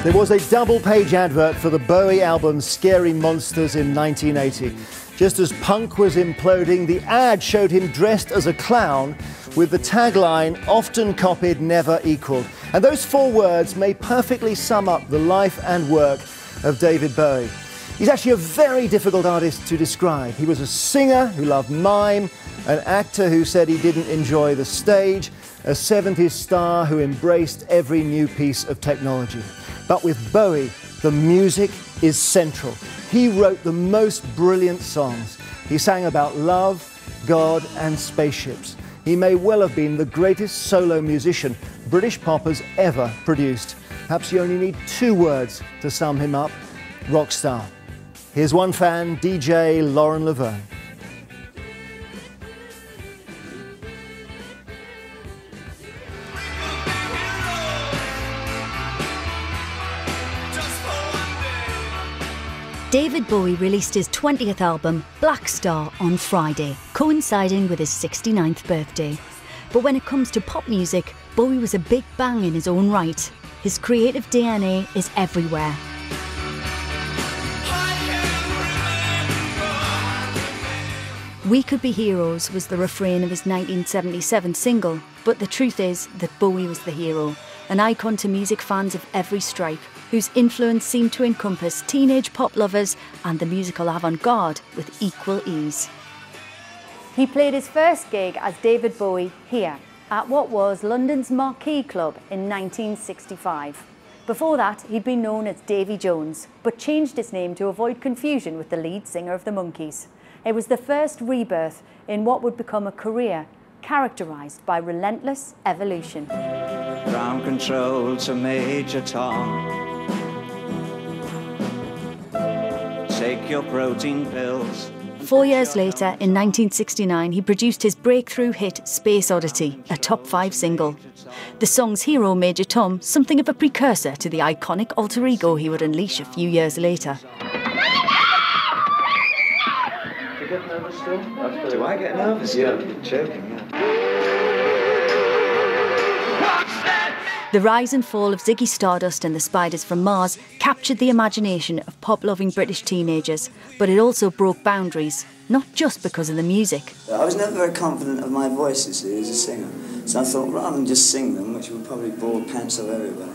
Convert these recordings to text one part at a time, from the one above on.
There was a double-page advert for the Bowie album Scary Monsters in 1980. Just as punk was imploding, the ad showed him dressed as a clown with the tagline, "Often copied, never equalled." And those 4 words may perfectly sum up the life and work of David Bowie. He's actually a very difficult artist to describe. He was a singer who loved mime, an actor who said he didn't enjoy the stage, a 70s star who embraced every new piece of technology. But with Bowie, the music is central. He wrote the most brilliant songs. He sang about love, God, and spaceships. He may well have been the greatest solo musician British pop has ever produced. Perhaps you only need 2 words to sum him up: rock star. Here's one fan, DJ Lauren Laverne. David Bowie released his 20th album, Black Star, on Friday, coinciding with his 69th birthday. But when it comes to pop music, Bowie was a big bang in his own right. His creative DNA is everywhere. We Could Be Heroes was the refrain of his 1977 single, but the truth is that Bowie was the hero, an icon to music fans of every stripe, whose influence seemed to encompass teenage pop lovers and the musical avant-garde with equal ease. He played his first gig as David Bowie here, at what was London's Marquee Club in 1965. Before that, he'd been known as Davy Jones, but changed his name to avoid confusion with the lead singer of the Monkees. It was the first rebirth in what would become a career characterised by relentless evolution. Ground control to Major Tom. Take your protein pills. 4 years later, in 1969, he produced his breakthrough hit Space Oddity, a top 5 single. The song's hero, Major Tom, something of a precursor to the iconic alter ego he would unleash a few years later. Do you get nervous still? Do I get nervous? Yeah, I'm joking, yeah. The rise and fall of Ziggy Stardust and the Spiders from Mars captured the imagination of pop-loving British teenagers, but it also broke boundaries, not just because of the music. I was never very confident of my voice, you see, as a singer. So I thought, rather than just sing them, which would probably bore the pants off everybody,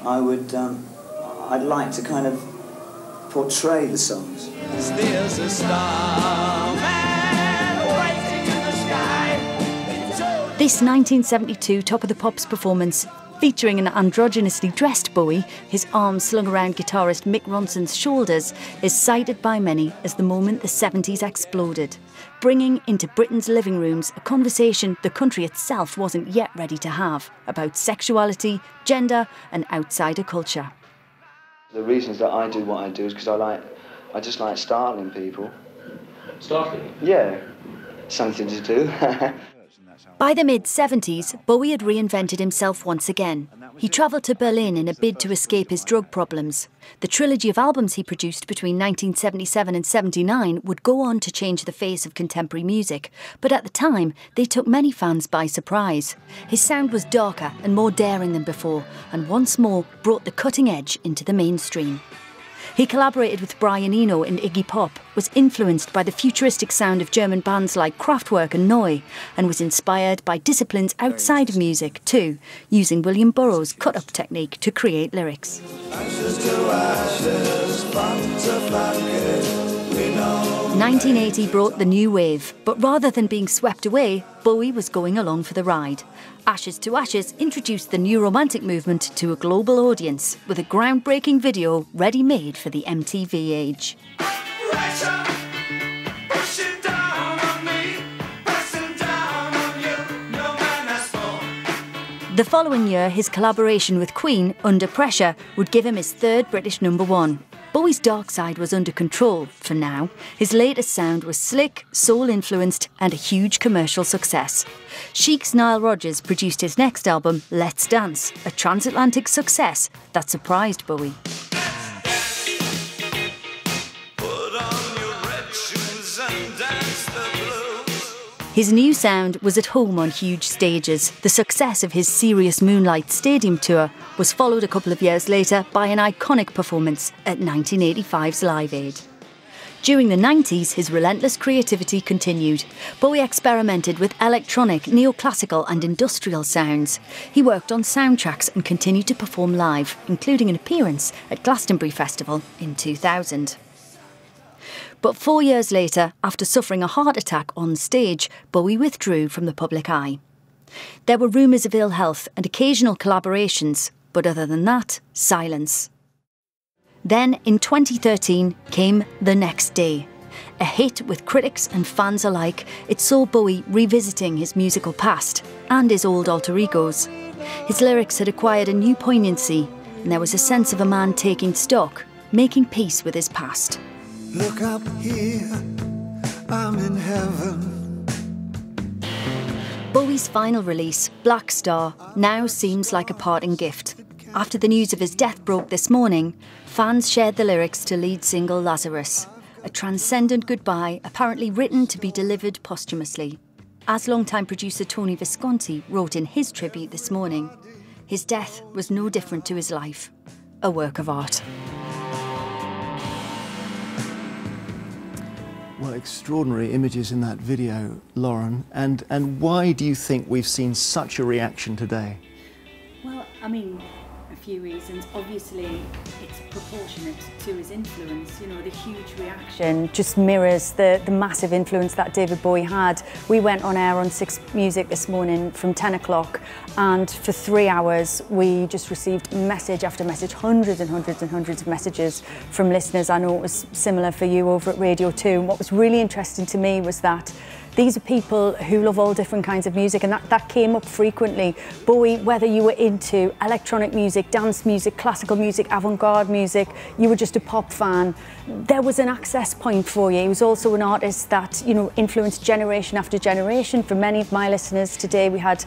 I'd like to kind of portray the songs. There's a star man waiting in the sky. This 1972 Top of the Pops performance, featuring an androgynously dressed Bowie, his arms slung around guitarist Mick Ronson's shoulders, is cited by many as the moment the 70s exploded, bringing into Britain's living rooms a conversation the country itself wasn't yet ready to have about sexuality, gender and outsider culture. The reasons that I do what I do is because I just like startling people. Startling? Yeah, something to do. By the mid-70s, Bowie had reinvented himself once again. He travelled to Berlin in a bid to escape his drug problems. The trilogy of albums he produced between 1977 and 79 would go on to change the face of contemporary music, but at the time, they took many fans by surprise. His sound was darker and more daring than before, and once more brought the cutting edge into the mainstream. He collaborated with Brian Eno in Iggy Pop, was influenced by the futuristic sound of German bands like Kraftwerk and Neu, and was inspired by disciplines outside of music too, using William Burroughs' cut-up technique to create lyrics. Ashes to ashes, 1980 brought the new wave, but rather than being swept away, Bowie was going along for the ride. Ashes to Ashes introduced the new romantic movement to a global audience with a groundbreaking video ready-made for the MTV age. The following year, his collaboration with Queen, Under Pressure, would give him his 3rd British #1. Bowie's dark side was under control, for now. His latest sound was slick, soul-influenced and a huge commercial success. Chic's Nile Rodgers produced his next album, Let's Dance, a transatlantic success that surprised Bowie. His new sound was at home on huge stages. The success of his Serious Moonlight Stadium tour was followed a couple of years later by an iconic performance at 1985's Live Aid. During the 90s, his relentless creativity continued. Bowie experimented with electronic, neoclassical and industrial sounds. He worked on soundtracks and continued to perform live, including an appearance at Glastonbury Festival in 2000. But 4 years later, after suffering a heart attack on stage, Bowie withdrew from the public eye. There were rumours of ill health and occasional collaborations, but other than that, silence. Then, in 2013, came The Next Day. A hit with critics and fans alike, it saw Bowie revisiting his musical past and his old alter egos. His lyrics had acquired a new poignancy, and there was a sense of a man taking stock, making peace with his past. Look up here, I'm in heaven. Bowie's final release, Black Star, now seems like a parting gift. After the news of his death broke this morning, fans shared the lyrics to lead single Lazarus, a transcendent goodbye apparently written to be delivered posthumously. As longtime producer Tony Visconti wrote in his tribute this morning, his death was no different to his life, a work of art. Well, extraordinary images in that video, Lauren. And why do you think we've seen such a reaction today? Well, I mean, a few reasons. Obviously, it's proportionate to his influence. You know, the huge reaction just mirrors the massive influence that David Bowie had. We went on air on 6 Music this morning from 10 o'clock, and for 3 hours we just received message after message, hundreds and hundreds and hundreds of messages from listeners. I know it was similar for you over at Radio 2. And what was really interesting to me was that these are people who love all different kinds of music, and that came up frequently. Bowie, whether you were into electronic music, dance music, classical music, avant-garde music, you were just a pop fan, there was an access point for you. He was also an artist that, you know, influenced generation after generation. For many of my listeners today, we had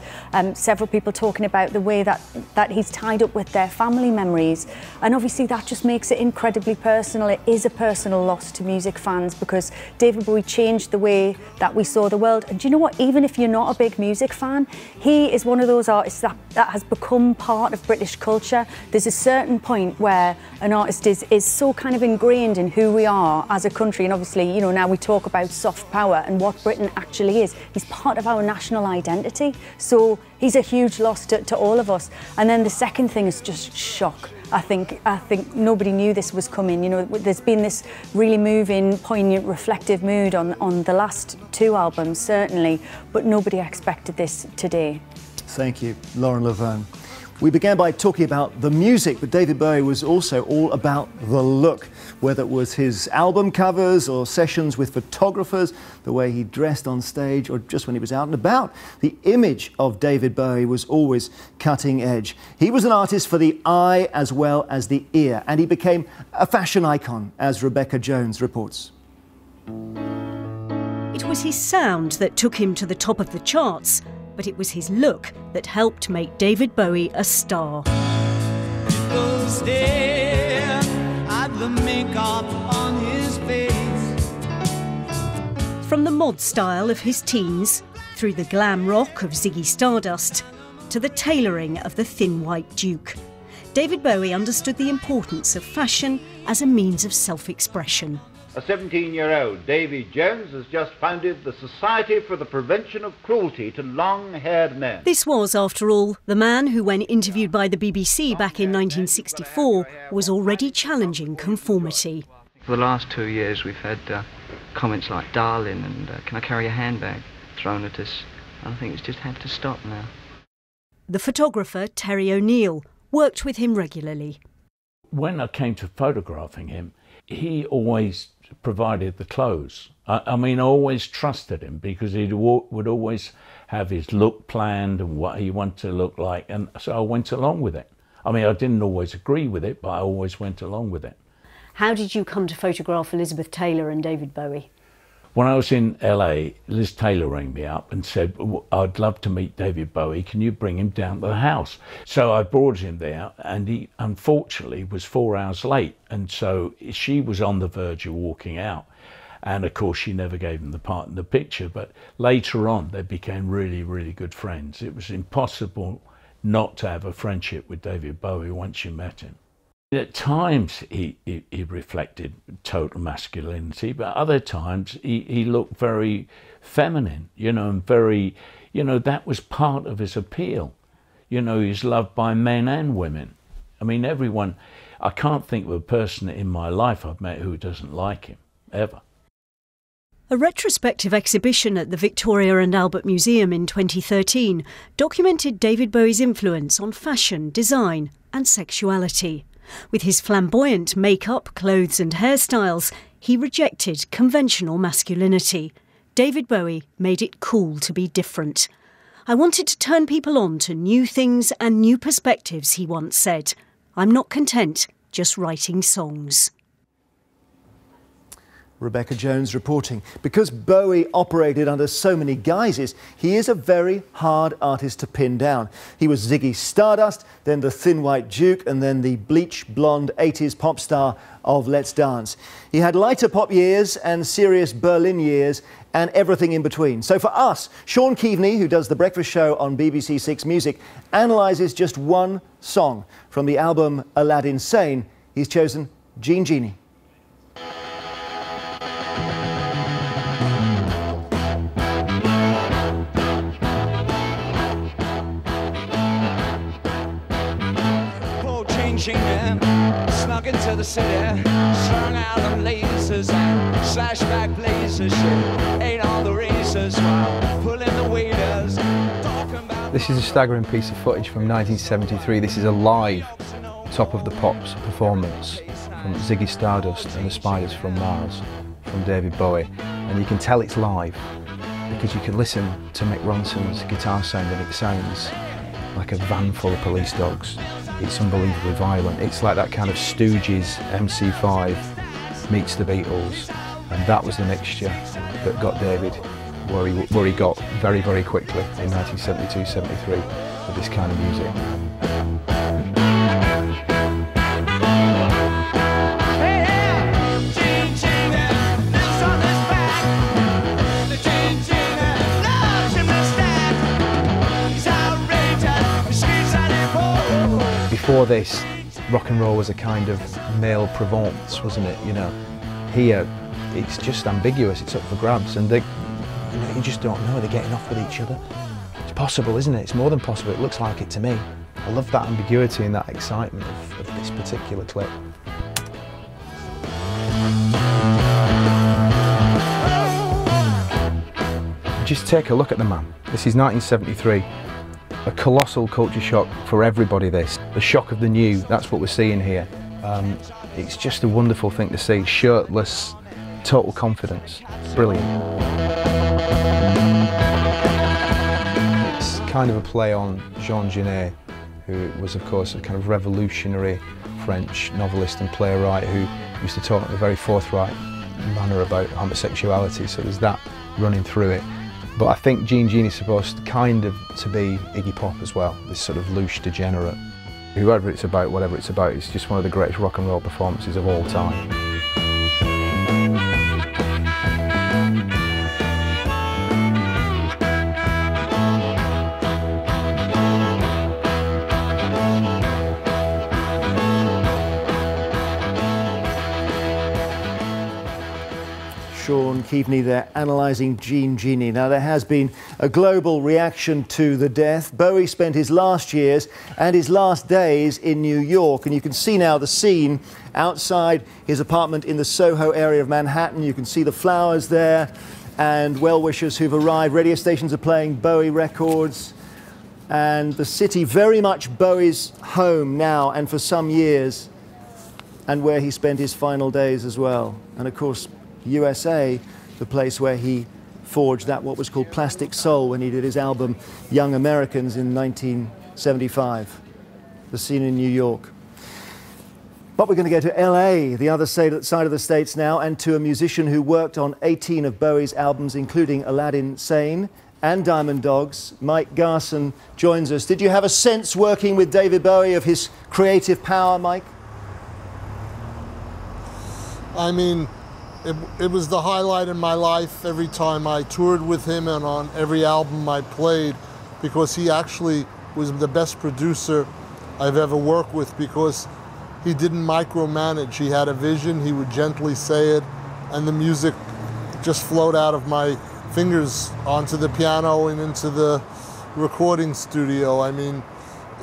several people talking about the way that he's tied up with their family memories. And obviously that just makes it incredibly personal. It is a personal loss to music fans, because David Bowie changed the way that we saw the world. And do you know what? Even if you're not a big music fan, he is one of those artists that has become part of British culture. There's a certain point where an artist is so kind of ingrained in who we are as a country, and obviously, you know, now we talk about soft power and what Britain actually is. He's part of our national identity, so he's a huge loss to all of us. And then the second thing is just shock. I think nobody knew this was coming. You know, there's been this really moving, poignant, reflective mood on the last 2 albums, certainly, but nobody expected this today. Thank you, Lauren Laverne. We began by talking about the music, but David Bowie was also all about the look, whether it was his album covers or sessions with photographers, the way he dressed on stage, or just when he was out and about. The image of David Bowie was always cutting edge. He was an artist for the eye as well as the ear, and he became a fashion icon, as Rebecca Jones reports. It was his sound that took him to the top of the charts, but it was his look that helped make David Bowie a star. People stare at the makeup on his face. From the mod style of his teens, through the glam rock of Ziggy Stardust, to the tailoring of the thin white Duke, David Bowie understood the importance of fashion as a means of self-expression. A 17-year-old, Davy Jones, has just founded the Society for the Prevention of Cruelty to Long-Haired Men. This was, after all, the man who, when interviewed by the BBC back in 1964, was already challenging conformity. For the last 2 years we've had comments like "darling" and "can I carry a handbag" thrown at us. I think it's just had to stop now. The photographer, Terry O'Neill, worked with him regularly. When I came to photographing him, he always provided the clothes. I mean, I always trusted him, because he would always have his look planned and what he wanted to look like, and so I went along with it. I mean, I didn't always agree with it, but I always went along with it. How did you come to photograph Elizabeth Taylor and David Bowie? When I was in LA, Liz Taylor rang me up and said, "I'd love to meet David Bowie, can you bring him down to the house?" So I brought him there, and he unfortunately was 4 hours late, and so she was on the verge of walking out. And of course, she never gave him the part in the picture, but later on, they became really, really good friends. It was impossible not to have a friendship with David Bowie once you met him. At times, he reflected total masculinity, but other times, he looked very feminine, you know, and very, you know, that was part of his appeal. You know, he's loved by men and women. I mean, everyone, I can't think of a person in my life I've met who doesn't like him, ever. A retrospective exhibition at the Victoria and Albert Museum in 2013 documented David Bowie's influence on fashion, design and sexuality. With his flamboyant makeup, clothes and hairstyles, he rejected conventional masculinity. David Bowie made it cool to be different. "I wanted to turn people on to new things and new perspectives," he once said. "I'm not content just writing songs." Rebecca Jones reporting. Because Bowie operated under so many guises, he is a very hard artist to pin down. He was Ziggy Stardust, then the Thin White Duke, and then the bleach blonde 80s pop star of Let's Dance. He had lighter pop years and serious Berlin years and everything in between. So for us, Sean Keaveney, who does The Breakfast Show on BBC Six Music, analyses just one song from the album Aladdin Sane. He's chosen Jean Genie. Snuck into the city, strung out on lasers and slashback blazers. Shit, ain't all the racers while pulling the waiters. This is a staggering piece of footage from 1973. This is a live Top of the Pops performance from Ziggy Stardust and the Spiders from Mars from David Bowie. And you can tell it's live because you can listen to Mick Ronson's guitar sound and it sounds like a van full of police dogs. It's unbelievably violent. It's like that kind of Stooges MC5 meets the Beatles, and that was the mixture that got David where he got very, very quickly in 1972-73 with this kind of music. Before this, rock and roll was a kind of male Provence, wasn't it? You know, here it's just ambiguous. It's up for grabs, and you just don't know. They're getting off with each other. It's possible, isn't it? It's more than possible. It looks like it to me. I love that ambiguity and that excitement of this particular clip. Just take a look at the man. This is 1973. A colossal culture shock for everybody, this. The shock of the new, that's what we're seeing here. It's just a wonderful thing to see. Shirtless, total confidence. Brilliant. It's kind of a play on Jean Genet, who was of course a kind of revolutionary French novelist and playwright who used to talk in a very forthright manner about homosexuality, so there's that running through it. But I think Jean Genie is supposed kind of to be Iggy Pop as well, this sort of louche degenerate. Whoever it's about, whatever it's about, it's just one of the greatest rock and roll performances of all time. Sean Keaveney there analysing Jean Genie. Now, there has been a global reaction to the death. Bowie spent his last years and his last days in New York, and you can see now the scene outside his apartment in the Soho area of Manhattan. You can see the flowers there and well-wishers who've arrived. Radio stations are playing Bowie records, and the city very much Bowie's home now and for some years, and where he spent his final days as well. And of course, USA, the place where he forged that what was called Plastic Soul when he did his album Young Americans in 1975, the scene in New York. But we're going to go to LA, the other side of the States now, and to a musician who worked on 18 of Bowie's albums, including Aladdin Sane and Diamond Dogs. Mike Garson joins us. Did you have a sense working with David Bowie of his creative power, Mike? I mean, It was the highlight in my life every time I toured with him and on every album I played, because he actually was the best producer I've ever worked with, because he didn't micromanage. He had a vision, he would gently say it, and the music just flowed out of my fingers onto the piano and into the recording studio. I mean,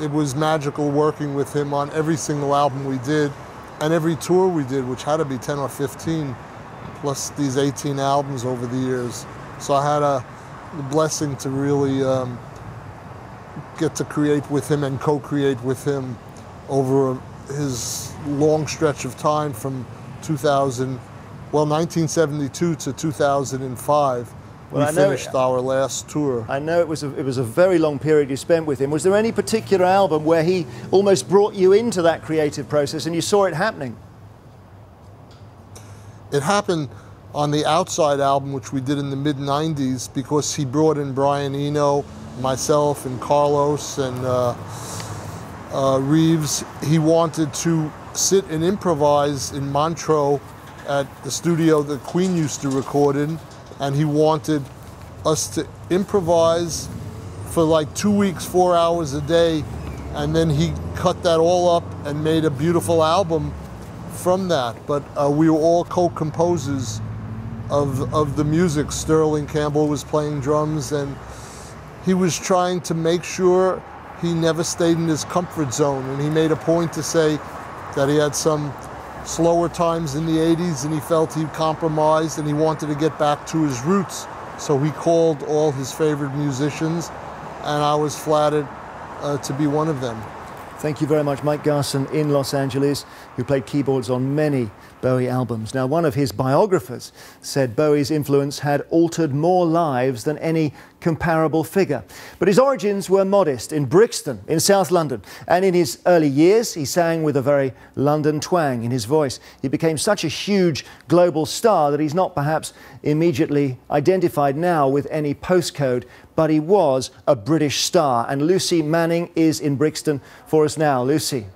it was magical working with him on every single album we did and every tour we did, which had to be 10 or 15, plus these 18 albums over the years. So I had the blessing to really get to create with him and co-create with him over his long stretch of time from 1972 to 2005. Well, we finished our last tour. I know it was a very long period you spent with him. Was there any particular album where he almost brought you into that creative process and you saw it happening? It happened on the Outside album, which we did in the mid-90s, because he brought in Brian Eno, myself, and Carlos, and Reeves. He wanted to sit and improvise in Montreux at the studio that Queen used to record in, and he wanted us to improvise for like 2 weeks, 4 hours a day, and then he cut that all up and made a beautiful album from that. But we were all co-composers of the music. Sterling Campbell was playing drums, and he was trying to make sure he never stayed in his comfort zone, and he made a point to say that he had some slower times in the 80s and he felt he compromised and he wanted to get back to his roots. So he called all his favorite musicians, and I was flattered to be one of them. Thank you very much, Mike Garson in Los Angeles, who played keyboards on many Bowie albums. Now, one of his biographers said Bowie's influence had altered more lives than any comparable figure. But his origins were modest in Brixton, in South London. And in his early years, he sang with a very London twang in his voice. He became such a huge global star that he's not perhaps immediately identified now with any postcode, but he was a British star. And Lucy Manning is in Brixton for us now. Lucy.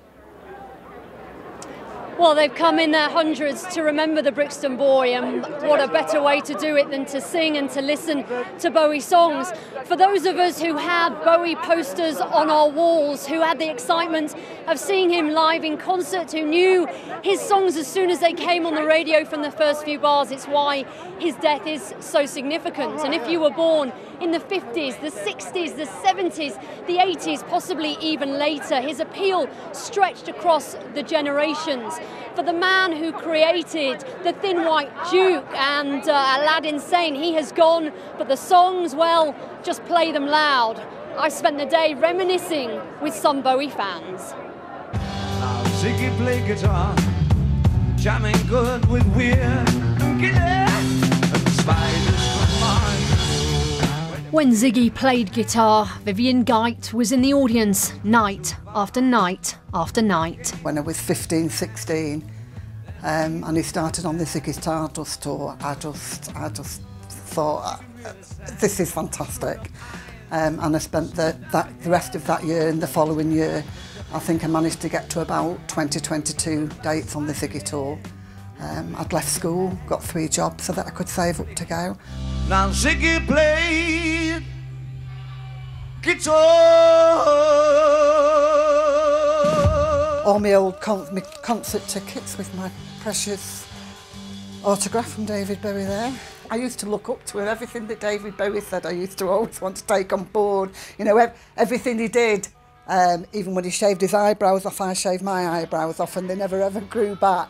Well, they've come in their hundreds to remember the Brixton boy, and what a better way to do it than to sing and to listen to Bowie songs. For those of us who had Bowie posters on our walls, who had the excitement of seeing him live in concert, who knew his songs as soon as they came on the radio from the first few bars, it's why his death is so significant. And if you were born in the 50s, the 60s, the 70s, the 80s, possibly even later, his appeal stretched across the generations. For the man who created the Thin White Duke and Aladdin Sane, he has gone, but the songs, well, just play them loud. I spent the day reminiscing with some Bowie fans. Now Ziggy played guitar, jamming good with weird and spiders from Mars. When Ziggy played guitar, Vivian Geit was in the audience night after night after night. When I was 15, 16, and he started on the Ziggy Stardust tour, I just thought, this is fantastic. And I spent the rest of that year and the following year, I think I managed to get to about 20, 22 dates on the Ziggy tour. I'd left school, got 3 jobs so that I could save up to go. Now Ziggy played guitar. All my old concert tickets with my precious autograph from David Bowie there. I used to look up to him. Everything that David Bowie said, I used to always want to take on board. You know, everything he did. Even when he shaved his eyebrows off, I shaved my eyebrows off, and they never ever grew back.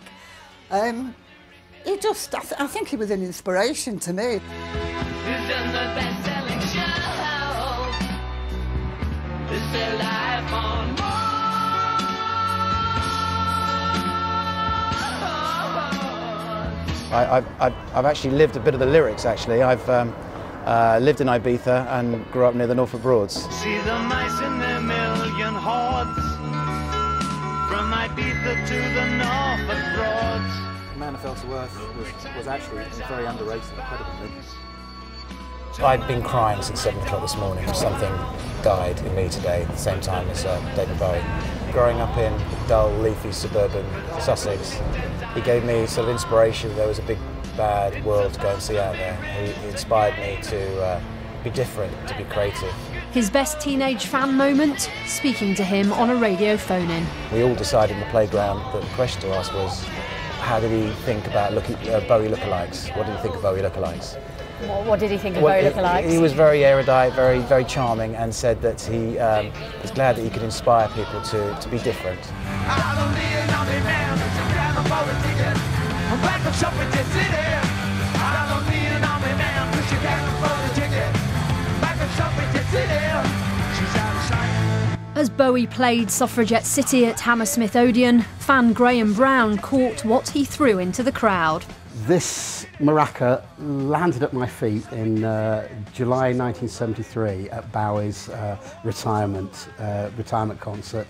He just, I think he was an inspiration to me. I've actually lived a bit of the lyrics, actually. I've lived in Ibiza and grew up near the Norfolk Broads. See the mice in their million hordes, from Ibiza to the Norfolk Broads. The Man of Felt Worth was actually very underrated, incredibly. I'd been crying since 7 o'clock this morning. Something died in me today at the same time as David Bowie. Growing up in dull, leafy suburban Sussex, he gave me sort of inspiration. There was a big bad world to go and see out there. He inspired me to be different, to be creative. His best teenage fan moment? Speaking to him on a radio phone-in. We all decided in the playground that the question to ask was, how did he think about Bowie lookalikes? What did he think of Bowie lookalikes? What did he think of Bowie lookalikes? He was very erudite, very charming, and said that he was glad that he could inspire people to be different. As Bowie played Suffragette City at Hammersmith Odeon, fan Graham Brown caught what he threw into the crowd. This maraca landed at my feet in July 1973 at Bowie's retirement concert.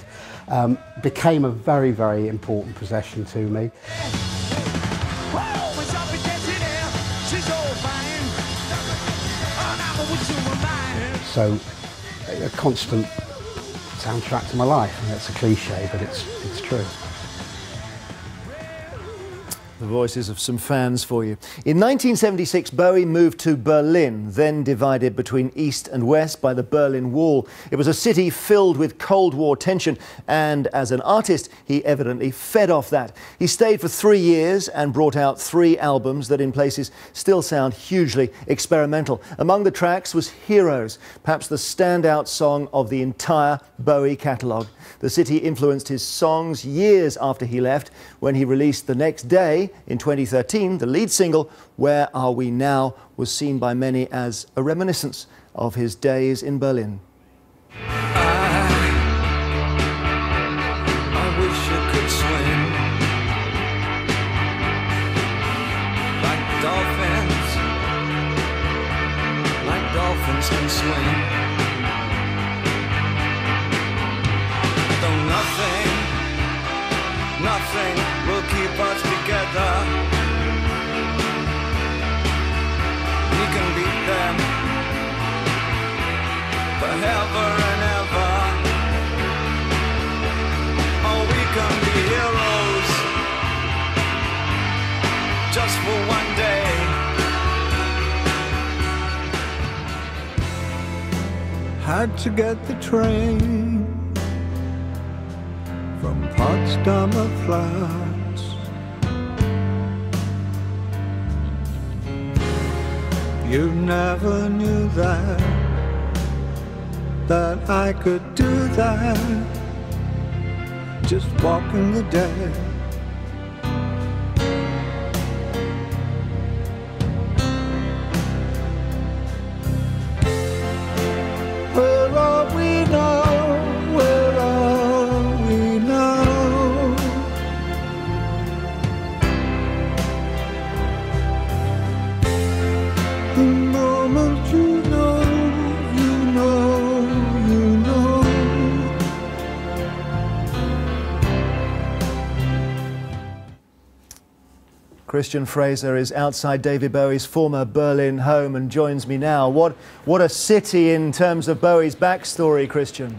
Became a very, very important possession to me. So, a constant soundtrack to my life, and it's a cliche, but it's true. The voices of some fans for you. In 1976, Bowie moved to Berlin, then divided between East and West by the Berlin Wall. It was a city filled with Cold War tension, and as an artist, he evidently fed off that. He stayed for 3 years and brought out 3 albums that in places still sound hugely experimental. Among the tracks was Heroes, perhaps the standout song of the entire Bowie catalogue. The city influenced his songs years after he left, when he released the next day, in 2013, the lead single, Where Are We Now, was seen by many as a reminiscence of his days in Berlin. I wish I could swim like dolphins can swim. Though nothing will keep us together. We can beat them forever and ever. Oh, we can be heroes just for one day. Had to get the train from Potsdamer Platz. You never knew that I could do that, just walking the dead. Where are we now? Where are we now? The moment you know. Christian Fraser is outside David Bowie's former Berlin home and joins me now. What a city in terms of Bowie's backstory, Christian.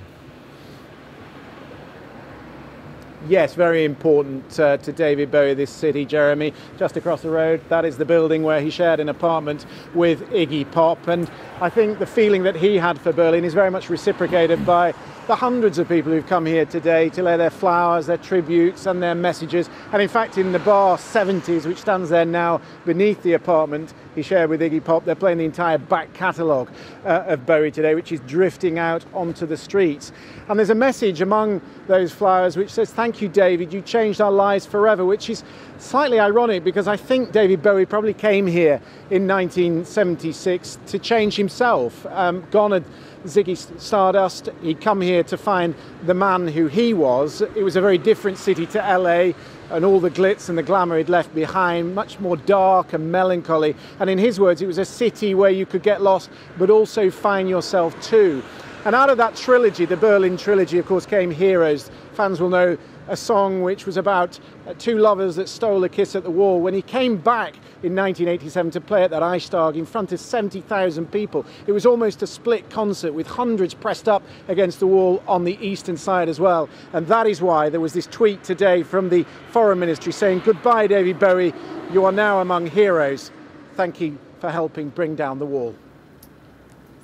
Yes, very important to David Bowie, this city, Jeremy. Just across the road, that is the building where he shared an apartment with Iggy Pop. And I think the feeling that he had for Berlin is very much reciprocated by the hundreds of people who've come here today to lay their flowers, their tributes and their messages. And in fact, in the bar 70s, which stands there now beneath the apartment he shared with Iggy Pop, they're playing the entire back catalogue of Bowie today, which is drifting out onto the streets. And there's a message among those flowers which says, "Thank you, David, you changed our lives forever," which is slightly ironic because I think David Bowie probably came here in 1976 to change himself. Gone at Ziggy Stardust, he'd come here to find the man who he was. It was a very different city to LA, and all the glitz and the glamour he'd left behind, much more dark and melancholy. And in his words, it was a city where you could get lost, but also find yourself too. And out of that trilogy, the Berlin trilogy, of course, came Heroes. Fans will know a song which was about 2 lovers that stole a kiss at the wall. When he came back in 1987 to play at that Eichstag in front of 70,000 people. It was almost a split concert with hundreds pressed up against the wall on the eastern side as well. And that is why there was this tweet today from the Foreign Ministry saying, "Goodbye, David Bowie, you are now among heroes. Thank you for helping bring down the wall."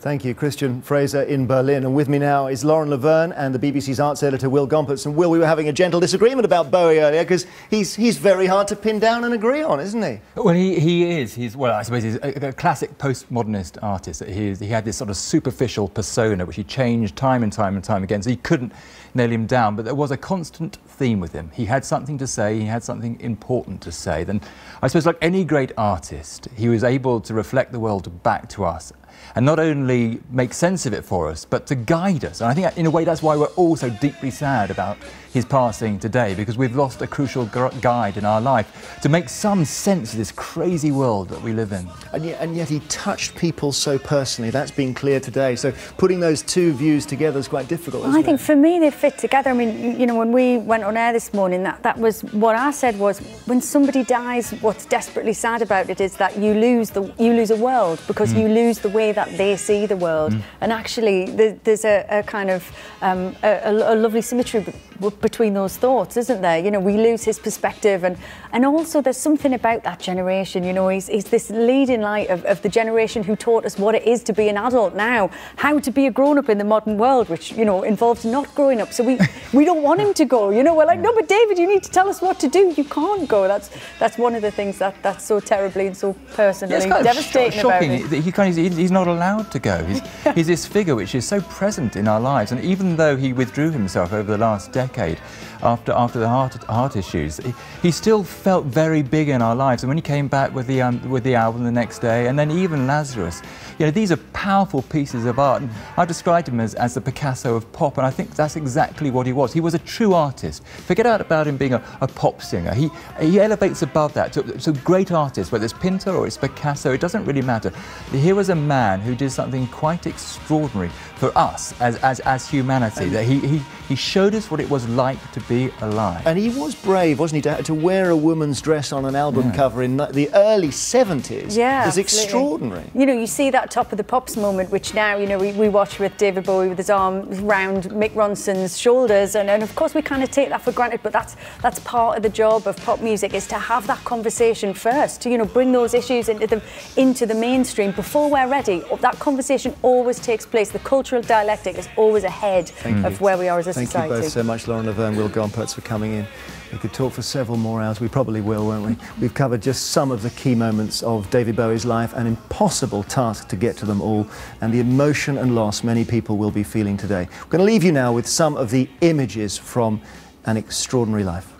Thank you, Christian Fraser in Berlin. And with me now is Lauren Laverne and the BBC's arts editor Will Gompertz. And Will, we were having a gentle disagreement about Bowie earlier because he's very hard to pin down and agree on, isn't he? Well, he is. Well, I suppose he's a classic postmodernist artist. He had this sort of superficial persona which he changed time and time and time again, so he couldn't nail him down. But there was a constant theme with him. He had something to say. He had something important to say. Then, I suppose, like any great artist, he was able to reflect the world back to us, and not only make sense of it for us, but to guide us. And I think in a way that's why we're all so deeply sad about his passing today, because we've lost a crucial guide in our life to make some sense of this crazy world that we live in. And yet he touched people so personally. That's been clear today. So putting those two views together is quite difficult, isn't it? I think for me they fit together. I mean, you know, when we went on air this morning, that was what I said was, when somebody dies, what's desperately sad about it is that you lose a world, because you lose the way that they see the world. And actually there's a kind of a lovely symmetry between those thoughts, isn't there? You know, we lose his perspective, and also there's something about that generation. You know, he's this leading light of the generation who taught us what it is to be an adult now, how to be a grown-up in the modern world, which, you know, involves not growing up. So we don't want him to go. You know, we're like, no, but David, you need to tell us what to do. You can't go. That's one of the things that's so terribly and so personally devastating about him. He's not allowed to go. He's this figure which is so present in our lives, and even though he withdrew himself over the last decade after the heart issues, he still felt very big in our lives. And when he came back with the album the next day, and then even Lazarus, you know, these are powerful pieces of art. And I've described him as the Picasso of pop, and I think that's exactly what he was. He was a true artist. Forget about him being a pop singer. He elevates above that. So great artists, whether it's Pinter or it's Picasso, it doesn't really matter. Here was a man who did something quite extraordinary for us as humanity. That he showed us what it was like to be alive. And he was brave, wasn't he, to wear a woman's dress on an album cover in the early 70s. Yeah, it's extraordinary. You know, you see that Top of the Pops moment, which now, you know, we watch with David Bowie with his arm round Mick Ronson's shoulders, and of course we kind of take that for granted, but that's part of the job of pop music, is to have that conversation first, to, you know, bring those issues into the mainstream before we're ready. That conversation always takes place. The cultural dialectic is always ahead of where we are as a society. Thank you both so much, Lauren Laverne, Will Gompertz, for coming in. We could talk for several more hours. We probably will, won't we? We've covered just some of the key moments of David Bowie's life, an impossible task to get to them all, and the emotion and loss many people will be feeling today. We're going to leave you now with some of the images from An Extraordinary Life.